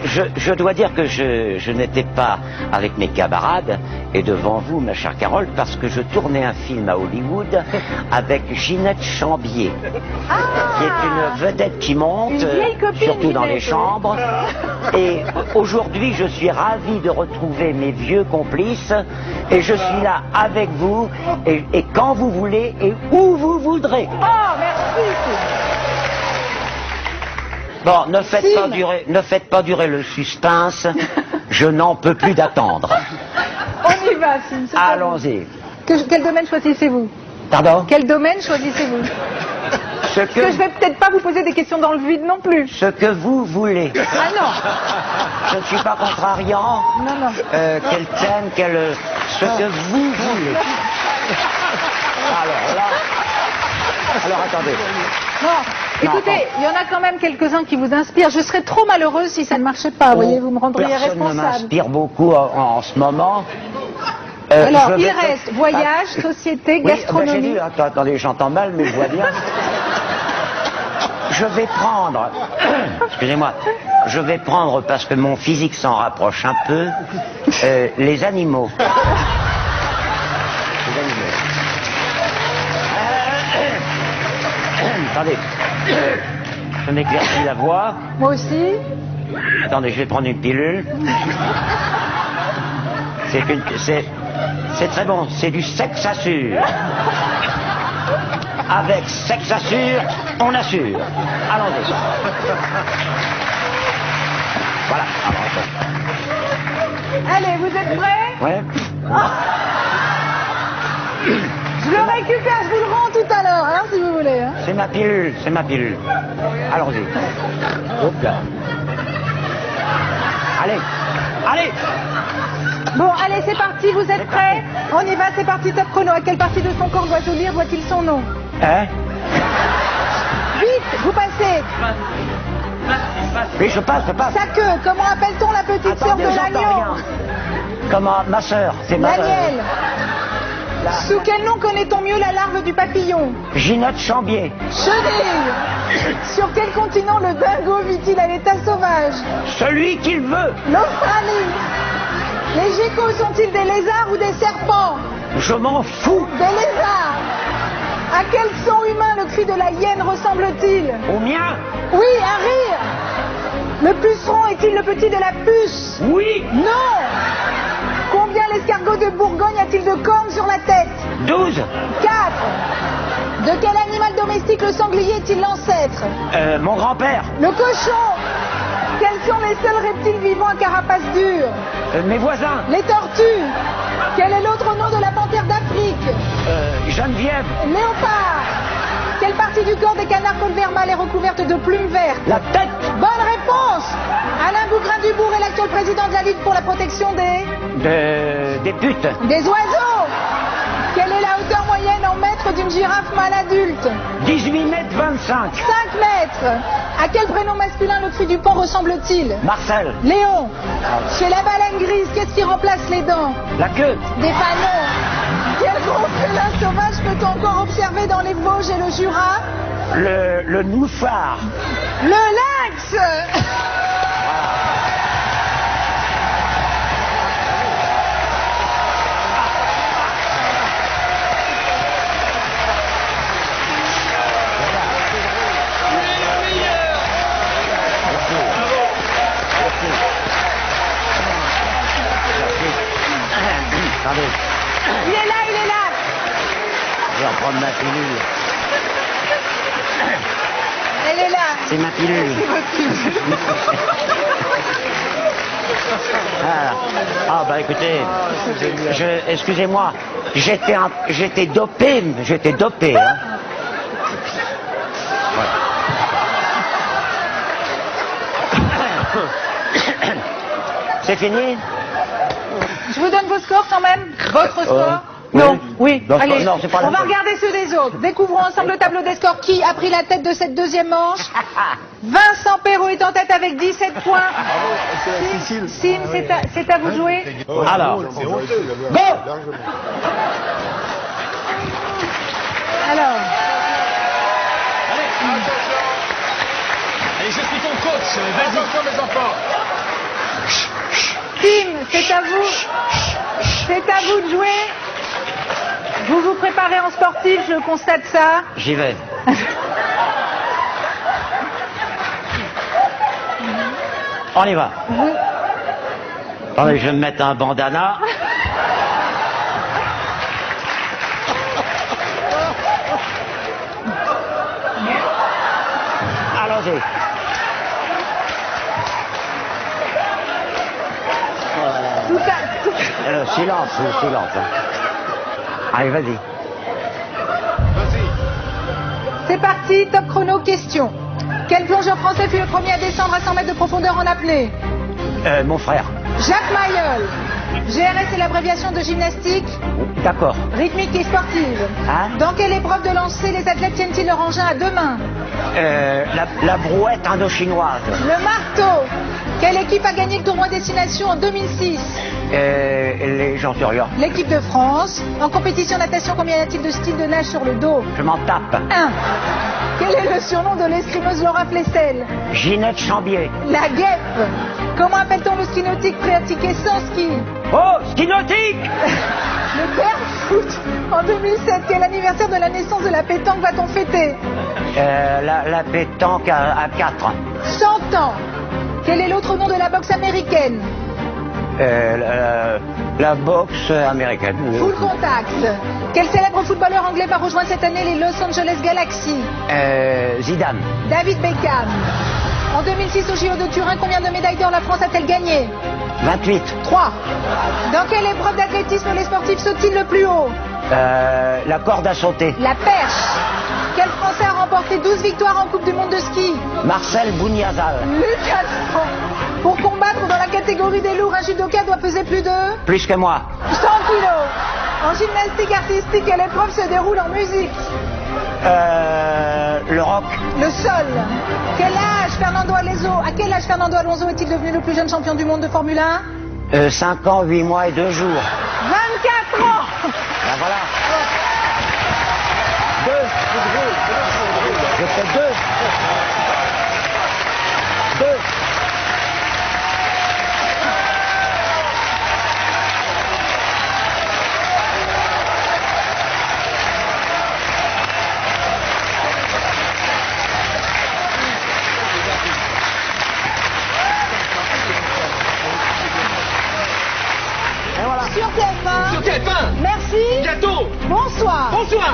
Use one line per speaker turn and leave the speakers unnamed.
je dois dire que je n'étais pas avec mes camarades et devant vous, ma chère Carole, parce que je tournais un film à Hollywood avec Ginette Chambier, qui est une vedette qui monte, surtout dans les chambres. Et aujourd'hui, je suis ravi de retrouver mes vieux complices et je suis là avec vous et quand vous voulez et où vous voudrez.
Oh, merci.
Bon, ne faites pas durer le suspense. Je n'en peux plus d'attendre.
On y va, Sim.
Allons-y.
Quel domaine choisissez-vous?
Pardon?
Quel domaine choisissez-vous? Parce que je vais peut-être pas vous poser des questions dans le vide non plus.
Ce que vous voulez.
Ah non.
Je ne suis pas contrariant.
Non, non.
Quel thème, ce que vous voulez. Alors là. Alors attendez.
Non, écoutez, il y en a quand même quelques-uns qui vous inspirent. Je serais trop malheureuse si ça ne marchait pas. Vous voyez, vous me rendriez
personne
responsable.
ne m'inspire beaucoup en ce moment.
Alors, il reste voyage, société, gastronomie.
J'ai dit, attendez, j'entends mal, mais je vois bien. Je vais prendre, excusez-moi, je vais prendre, parce que mon physique s'en rapproche un peu, les animaux. Attendez, je m'éclaircis la voix.
Moi aussi.
Attendez, je vais prendre une pilule. C'est très bon, c'est du sexe assure. Avec sexe assure, on assure. Allons-y. Voilà.
Allez, vous êtes prêts?
Ouais.
Je le récupère, je vous le rends tout à l'heure, hein, si vous voulez. Hein.
C'est ma pilule, c'est ma pilule. Allons-y. Hop là. Allez, allez.
Bon, allez, c'est parti, vous êtes prêts? On y va, c'est parti, top chrono. À quelle partie de son corps doit-on lire, voit-il son nom?
Hein?
Vite, vous passez.
Oui, je passe.
Sa queue, comment appelle-t-on la petite sœur de l'agneau?
Comment? Ma sœur, c'est ma sœur.
Daniel. Sous quel nom connaît-on mieux la larve du papillon?
Ginette Chambier.
Chenille. Sur quel continent le dingo vit-il à l'état sauvage?
Celui qu'il veut.
L'Australie. Les geckos sont-ils des lézards ou des serpents?
Je m'en fous.
Des lézards. À quel son humain le cri de la hyène ressemble-t-il?
Au mien?
Oui, un rire. Le puceron est-il le petit de la puce?
Oui.
Non. Combien l'escargot de Bourgogne a-t-il de cornes sur la tête?
12.
4. De quel animal domestique le sanglier est-il l'ancêtre?
Mon grand-père.
Le cochon. Quels sont les seuls reptiles vivants à carapace dure?
Mes voisins.
Les tortues. Quel est l'autre nom de la panthère d'Afrique?
Geneviève.
Léopard. Quelle partie du corps des canards colvermals est recouverte de plumes vertes?
La tête.
Bonne réponse. Alain Bougrain-Dubourg est l'actuel président de la Ligue pour la protection des
putes.
Des oiseaux. Quelle est la hauteur moyenne en mètres d'une girafe mâle adulte?
18 mètres 25.
5 mètres. À quel prénom masculin le cri du pan ressemble-t-il?
Marcel.
Léon. Chez la baleine grise, qu'est-ce qui remplace les dents?
La queue.
Des panneaux. Quel gros félin sauvage peut-on encore observer dans les Vosges et le Jura?
Le nouphard.
Le lynx.
Attendez.
Il est là, il est là.
Je vais reprendre ma pilule.
Elle est là.
C'est ma pilule. Ah bah écoutez, excusez-moi, j'étais dopé, hein. Voilà. C'est fini?
Je vous donne vos scores quand même. Votre score?
Oui.
Non, oui.
Non,
Allez,
non, c'est pas la
on va
peine.
regarder ceux des autres. Découvrons ensemble le tableau des scores. Qui a pris la tête de cette deuxième manche? Vincent Perrault est en tête avec 17 points. Sim, c'est à vous de jouer.
Alors,
Alors,
Allez, je suis ton coach. Vas-y.
Attention, mes enfants.
Sim, c'est à vous. C'est à vous de jouer. Vous vous préparez en sportif, je constate ça.
J'y vais. On y va. Attendez, je vais me mettre un bandana. Allons-y. Silence, silence. Allez, vas-y.
C'est parti, top chrono, question. Quel plongeur français fut le premier à descendre à 100 mètres de profondeur en apnée?
Mon frère.
Jacques Mayol. GRS est l'abréviation de gymnastique,
D'accord.
rythmique et sportive.
Hein?
Dans quelle épreuve de lancer les athlètes tiennent-ils leur engin à deux mains?
La brouette indo-chinoise.
Le marteau. Quelle équipe a gagné le tournoi Destination en 2006?
Les gens sur rien.
L'équipe de France. En compétition natation, combien y a-t-il de styles de nage sur le dos?
Je m'en tape.
1. Quel est le surnom de l'escrimeuse Laura Flessel?
Ginette Chambier.
La guêpe. Comment appelle-t-on le ski nautique pratiqué sans ski?
Oh, ski nautique.
Le barefoot. En 2007, quel anniversaire de la naissance de la pétanque va-t-on fêter?
La pétanque à 4.
100 ans. Quel est l'autre nom de la boxe américaine?
La boxe américaine.
Full contact. Quel célèbre footballeur anglais va rejoindre cette année les Los Angeles Galaxy?
Zidane.
David Beckham. En 2006 au JO de Turin, combien de médailles d'or la France a-t-elle gagné?
28.
3. Dans quelle épreuve d'athlétisme les sportifs sautent-ils le plus haut?
La corde à sauter.
La perche. Quel Français a remporté 12 victoires en Coupe du Monde de ski?
Marcel Bouniazal.
Lucas. Pour combattre dans la catégorie des lourds, un judoka doit peser plus de
Plus que moi.
100 kilos. En gymnastique artistique, quelle épreuve se déroule en musique?
Le rock.
Le sol. À quel âge Fernando Alonso est-il devenu le plus jeune champion du monde de Formule 1?
5 ans, 8 mois et 2 jours.
24 ans.
Ben voilà. 2. J'ai fait 2. 2.
Sur TF1.
Sur TF1.
Merci.
Bientôt.
Bonsoir.
Bonsoir.